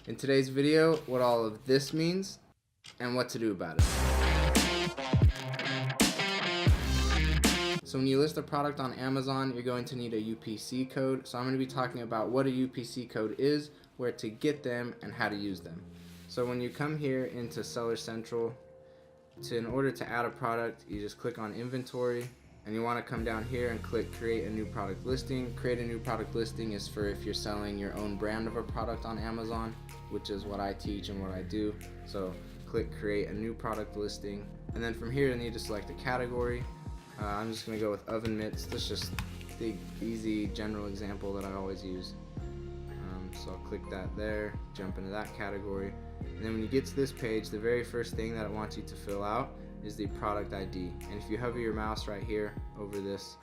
In today's video, what all of this means and what to do about it. So when you list a product on Amazon, you're going to need a UPC code. So I'm going to be talking about what a UPC code is, where to get them, and how to use them. So when you come here into Seller Central, in order to add a product, you just click on inventory, and you want to come down here and click create a new product listing. Create a new product listing is for if you're selling your own brand of a product on Amazon, which is what I teach and what I do. So click create a new product listing, and then from here you need to select a category. I'm just going to go with oven mitts. This is just the easy general example that I always use. So I'll click that there, jump into that category, and then when you get to this page, the very first thing that it wants you to fill out is the product ID. And if you hover your mouse right here over this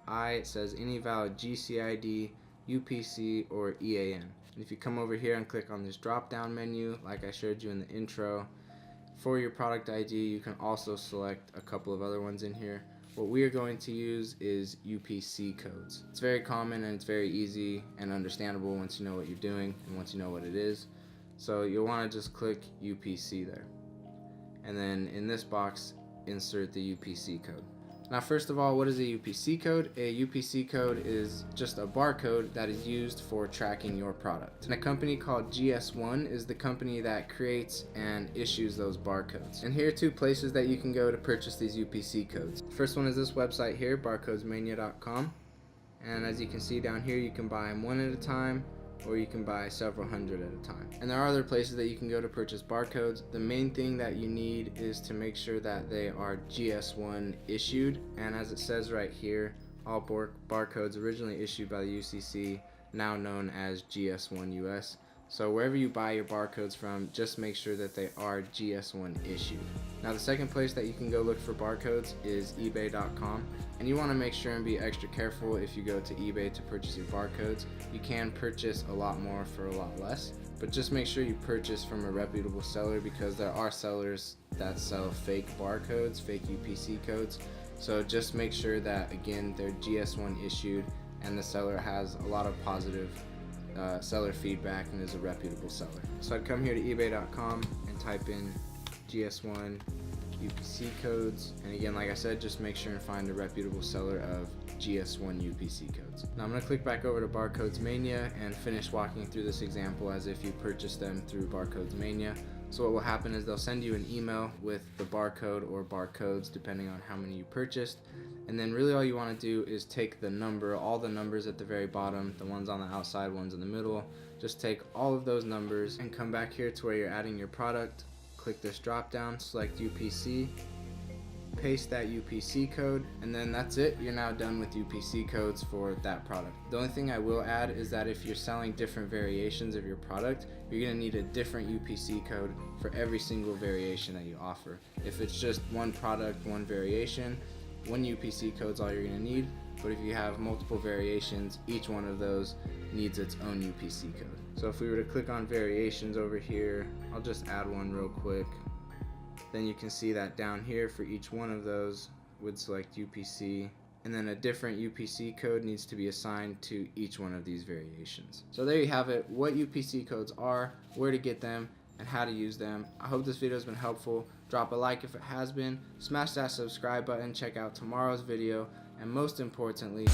I, it says any valid GCID, UPC, or EAN. And if you come over here and click on this drop down menu like I showed you in the intro, for your product ID you can also select a couple of other ones in here. What we are going to use is UPC codes. It's very common and it's very easy and understandable once you know what you're doing and once you know what it is. So you'll want to just click UPC there. And then in this box, insert the UPC code. Now first of all, what is a UPC code? A UPC code is just a barcode that is used for tracking your product. And a company called GS1 is the company that creates and issues those barcodes. And here are two places that you can go to purchase these UPC codes. First one is this website here, barcodesmania.com. And as you can see down here, you can buy them one at a time, or you can buy several hundred at a time. And there are other places that you can go to purchase barcodes. The main thing that you need is to make sure that they are GS1 issued, and as it says right here, all barcodes originally issued by the UCC, now known as GS1 US. So wherever you buy your barcodes from, just make sure that they are GS1 issued. Now the second place that you can go look for barcodes is ebay.com, and you want to make sure and be extra careful if you go to eBay to purchase your barcodes. You can purchase a lot more for a lot less, but just make sure you purchase from a reputable seller, because there are sellers that sell fake barcodes, fake UPC codes. So just make sure that, again, they're GS1 issued and the seller has a lot of positive seller feedback and is a reputable seller. So I'd come here to ebay.com and type in GS1 UPC codes, and again, like I said, just make sure and find a reputable seller of GS1 UPC codes. Now I'm going to click back over to Barcodes Mania and finish walking through this example as if you purchased them through Barcodes Mania. So what will happen is they'll send you an email with the barcode or barcodes depending on how many you purchased, and then really all you want to do is take the number, all the numbers at the very bottom, the ones on the outside, ones in the middle, just take all of those numbers and come back here to where you're adding your product, click this drop down, select UPC, paste that UPC code, and then that's it. You're now done with UPC codes for that product. The only thing I will add is that if you're selling different variations of your product, you're going to need a different UPC code for every single variation that you offer. If it's just one product, one variation, one UPC code is all you're going to need, but if you have multiple variations, each one of those needs its own UPC code. So if we were to click on variations over here, I'll just add one real quick. Then you can see that down here for each one of those would select UPC, and then a different UPC code needs to be assigned to each one of these variations. So there you have it, what UPC codes are, where to get them, and how to use them. I hope this video has been helpful. Drop a like if it has been, smash that subscribe button, check out tomorrow's video, and most importantly,